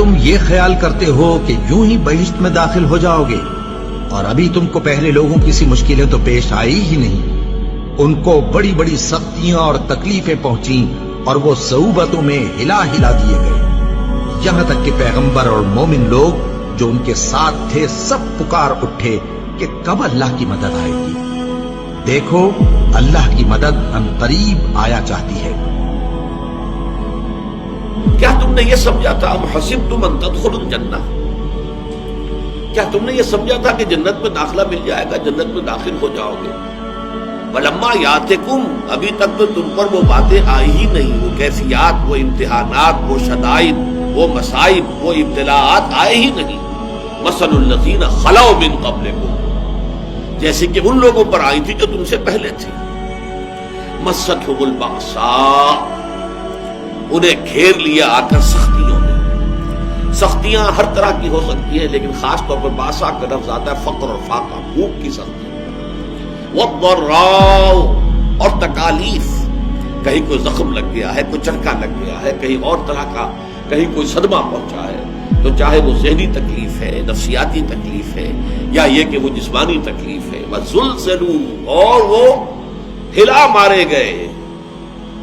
تم یہ خیال کرتے ہو کہ یوں ہی بہشت میں داخل ہو جاؤ گے، اور ابھی تم کو پہلے لوگوں کی سی مشکلیں تو پیش آئی ہی نہیں۔ ان کو بڑی بڑی سختیاں اور تکلیفیں پہنچیں اور وہ صعوبتوں میں ہلا ہلا دیے گئے، یہاں تک کہ پیغمبر اور مومن لوگ جو ان کے ساتھ تھے سب پکار اٹھے کہ کب اللہ کی مدد آئے گی۔ دیکھو اللہ کی مدد عنقریب آیا چاہتی ہے۔ کیا تم نے یہ سمجھا تھا ام حسبتم ان تدخلوا الجنہ، کیا تم نے یہ سمجھا تھا کہ جنت میں داخلہ مل جائے گا، جنت میں داخل ہو جاؤ گے؟ ولما یاتکم، ابھی تک تو تم پر وہ باتیں آئی ہی نہیں، وہ کیفیات، وہ امتحانات، وہ شدائد، وہ مصائب، وہ ابتلاءات آئے ہی نہیں۔ مثل الذین خلوا من قبلکم، جیسے کہ ان لوگوں پر آئی تھی جو تم سے پہلے تھی۔ مستھم البأساء، انہیں گھیر لیا آ کر سختیوں نے۔ سختیاں ہر طرح کی ہو سکتی ہیں، لیکن خاص طور پر باسا کا لفظ آتا ہے فقر اور فاقہ، بھوک کی سختی۔ والضراء، اور تکالیف، کہیں کوئی زخم لگ گیا ہے، کوئی چرکا لگ گیا ہے، کہیں اور طرح کا، کہیں کوئی صدمہ پہنچا ہے، تو چاہے وہ ذہنی تکلیف ہے، نفسیاتی تکلیف ہے، یا یہ کہ وہ جسمانی تکلیف ہے۔ وزلزلوا، اور وہ ہلا مارے گئے،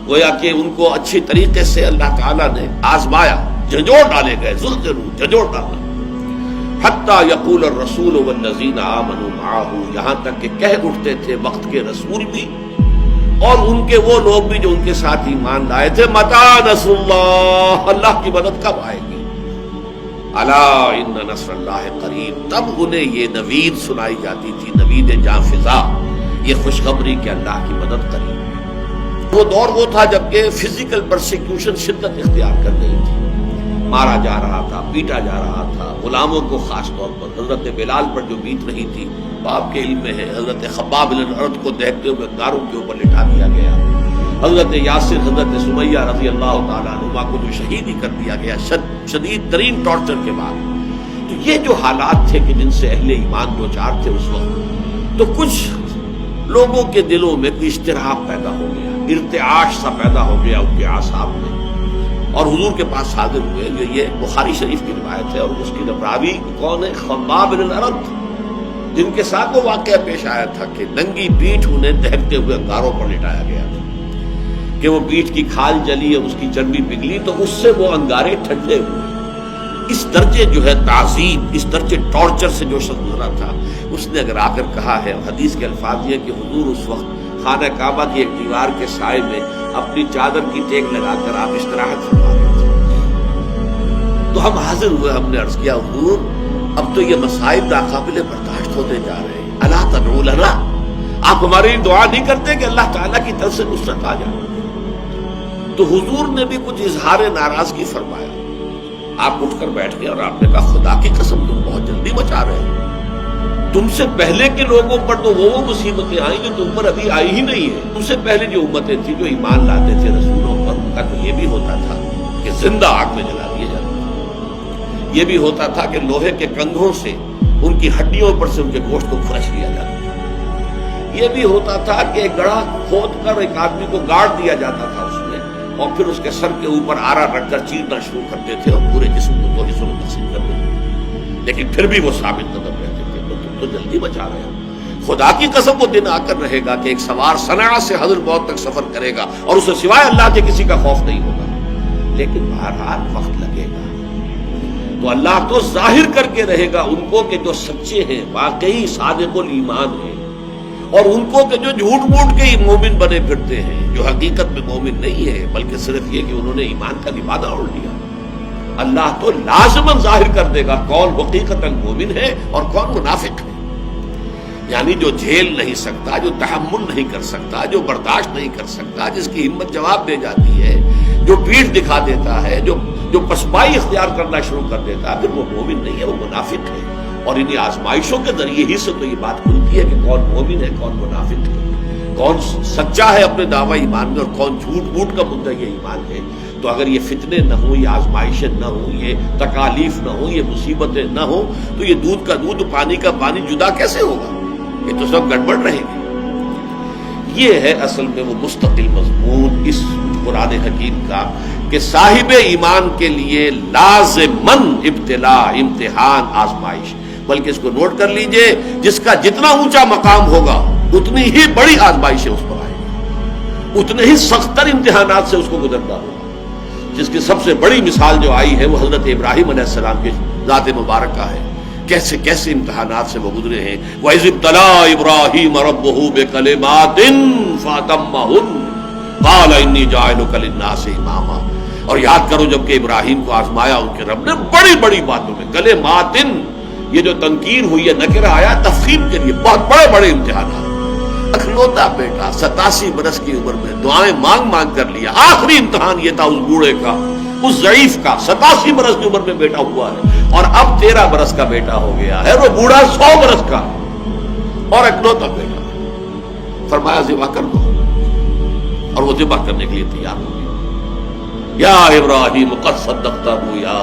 گویا کہ ان کو اچھی طریقے سے اللہ تعالیٰ نے آزمایا، جھنجھوڑ ڈالے گئے، زلزلوا، جھنجھوڑ ڈالا۔ حتیٰ یقول الرسول والذین آمنوا معہ، یہاں تک کہ کہہ اٹھتے تھے وقت کے رسول بھی اور ان کے وہ لوگ بھی جو ان کے ساتھ ایمان لائے تھے، متی نصر اللہ، اللہ کی مدد کب آئے گی؟ الا ان نصر اللہ قریب، تب انہیں یہ نوید سنائی جاتی تھی، نوید جاں فضا، یہ خوشخبری کہ اللہ کی مدد قریب ہے۔ وہ دور وہ تھا جبکہ فزیکل پرسیکیوشن شدت اختیار کر گئی تھی، مارا جا رہا تھا، پیٹا جا رہا تھا، غلاموں کو خاص طور پر حضرت بلال پر جو بیت رہی تھی باپ کے علم میں ہے، حضرت خباب بن الارت کو دیکھتے ہوئے گاروں کے اوپر لٹا دیا گیا، حضرت یاسر، حضرت سمیہ رضی اللہ تعالیٰ عنہما کو جو شہید ہی کر دیا گیا شدید ترین ٹارچر کے بعد۔ تو یہ جو حالات تھے کہ جن سے اہل ایمان دو چار تھے اس وقت، تو کچھ لوگوں کے دلوں میں کوئی اشتراک پیدا ہو گیا، ارتعاش سا پیدا ہو گیا ان کے اعصاب میں، اور حضور کے پاس حاضر ہوئے۔ یہ بخاری شریف کی روایت ہے، اور اس کی راوی کون ہے؟ خباب بن الارت، جن کے ساتھ وہ واقعہ پیش آیا تھا کہ ننگی پیٹھ انہیں دہکتے ہوئے انگاروں پر لٹایا گیا تھا، کہ وہ پیٹھ کی کھال جلی اور اس کی چربی پگھلی تو اس سے وہ انگارے ٹھنڈے ہوئے۔ اس درجے جو ہے تعذیب، اس درجے ٹارچر سے جو شخص گزرا تھا، اس نے اگر آ کر کہا ہے، حدیث کے الفاظ یہ کہ حضور اس وقت خانہ کعبہ کی ایک دیوار کے سائے میں اپنی چادر کی ٹیک لگا کر آپ استراحت فرما رہے تھے، تو ہم حاضر ہوئے، ہم نے عرض کیا حضور اب تو یہ مصائب ناقابل برداشت ہوتے جا رہے ہیں، الا تدعو لنا، آپ ہماری دعا نہیں کرتے کہ اللہ تعالیٰ کی طرف سے نصرت آ جائے؟ تو حضور نے بھی کچھ اظہار ناراضگی فرمایا، آپ اٹھ کر بیٹھ گئے اور آپ نے کہا خدا کی قسم تم بہت جلدی مچا رہے ہو، تم سے پہلے کے لوگوں پر تو وہ مصیبتیں آئیں جو تم پر ابھی آئی ہی نہیں ہے۔ تم سے پہلے جو امتیں تھیں جو ایمان لاتے تھے رسولوں پر، ان کا تو یہ بھی ہوتا تھا کہ زندہ آگ میں جلا دیے جاتے تھے، یہ بھی ہوتا تھا کہ لوہے کے کنگھوں سے ان کی ہڈیوں پر سے ان کے گوشت کو کھرچ لیا جاتا تھا، یہ بھی ہوتا تھا کہ ایک گڑھا کھود کر ایک آدمی کو گاڑ دیا جاتا تھا اس میں، اور پھر اس کے سر کے اوپر آرا رکھ کر چیرنا شروع کرتے تھے اور پورے جسم کو دو حصوں میں تقسیم کر دیتے، لیکن پھر بھی وہ ثابت قدم رہتے تھے تو تم تو جلدی بچا رہے ہو۔ خدا کی قسم وہ دن آ کر رہے گا کہ ایک سوار صنعاء سے حضر موت تک سفر کرے گا اور اسے سوائے اللہ کے کسی کا خوف نہیں ہوگا، لیکن بہرحال وقت لگے گا، تو اللہ تو ظاہر کر کے رہے گا ان کو کہ جو سچے ہیں، واقعی صادق الایمان ہیں، اور ان کو کہ جو جھوٹ موٹ کے ہی مومن بنے پھرتے ہیں، جو حقیقت میں مومن نہیں ہے بلکہ صرف یہ کہ انہوں نے ایمان کا لبادہ اوڑھ لیا۔ اللہ تو لازماً ظاہر کر دے گا کون حقیقتاً مومن ہے اور کون منافق ہے، یعنی جو جھیل نہیں سکتا، جو تحمل نہیں کر سکتا، جو برداشت نہیں کر سکتا، جس کی ہمت جواب دے جاتی ہے، جو پیٹھ دکھا دیتا ہے، جو پسپائی اختیار کرنا شروع کر دیتا ہے، پھر وہ مومن نہیں ہے، وہ منافق ہے۔ اور انہیں آزمائشوں کے ذریعے ہی سے تو یہ بات کھلتی ہے کہ کون مومن ہے، کون منافق ہے، کون سچا ہے اپنے دعوی ایمان میں اور کون جھوٹ موٹ کا مدعی ایمان ہے۔ تو اگر یہ فتنے نہ ہوں، یہ آزمائشیں نہ ہوں، یہ تکالیف نہ ہوں، یہ مصیبتیں نہ ہوں، تو یہ دودھ کا دودھ پانی کا پانی جدا کیسے ہوگا؟ یہ تو سب گڑبڑ رہے گی۔ یہ ہے اصل میں وہ مستقل مضمون اس قرآن حکیم کا کہ صاحب ایمان کے لیے لازمن ابتلا، امتحان، آزمائش، بلکہ اس کو نوٹ کر لیجئے، جس کا جتنا اونچا مقام ہوگا اتنی ہی بڑی آزمائشیں اس پر آئیں گی، اتنے ہی سخت تر امتحانات سے اس کو گزرنا ہوگا، جس کی سب سے بڑی مثال جو آئی ہے وہ حضرت ابراہیم علیہ السلام کی ذات مبارکہ ہے، کیسے کیسے امتحانات سے وہ گزرے ہیں۔ وَإِذِ ابْتَلَىٰ إِبْرَاهِيمَ رَبُّهُ بِكَلِمَاتٍ فَأَتَمَّهُنَّ قَالَ إِنِّي جَاعِلُكَ لِلنَّاسِ إِمَامًا، اور یاد کرو جب کہ ابراہیم کو آزمایا ان کے رب نے بڑی بڑی باتوں میں، کلماتن، یہ جو تنکیر ہوئی ہے نکرہ آیا تفخیم کے لیے، بہت بڑے بڑے امتحانات، اکلوتا بیٹا 87 برس کی عمر میں دعائیں مانگ مانگ کر لیا، آخری امتحان یہ تھا اس بوڑھے کا، اس ضعیف کا، 87 برس کی عمر میں بیٹا ہوا ہے، اور اب 13 برس کا بیٹا ہو گیا ہے، وہ بوڑھا 100 برس کا اور اکلوتا بیٹا، فرمایا ذبح کر دو، اور وہ ذبح کرنے کے لیے تیار ہو گیا۔ یا ابراہیم قد صدقت الرؤیا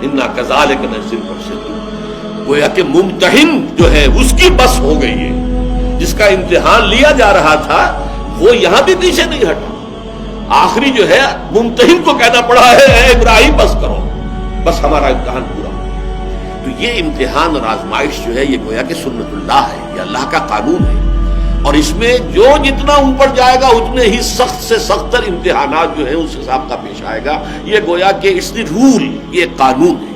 انا کذالک نجزی المحسنین، گویا کہ ممتحن جو ہے اس کی بس ہو گئی ہے، جس کا امتحان لیا جا رہا تھا وہ یہاں بھی پیچھے نہیں ہٹا، آخری جو ہے ممتحن کو کہنا پڑا ہے اے ابراہیم بس کرو، بس ہمارا امتحان پورا ہو۔ تو یہ امتحان اور آزمائش جو ہے یہ گویا کہ سنت اللہ ہے، یہ اللہ کا قانون ہے، اور اس میں جو جتنا اوپر جائے گا اتنے ہی سخت سے سخت تر امتحانات جو ہیں اس حساب کا پیش آئے گا، یہ گویا کہ اس نے رول، یہ قانون ہے۔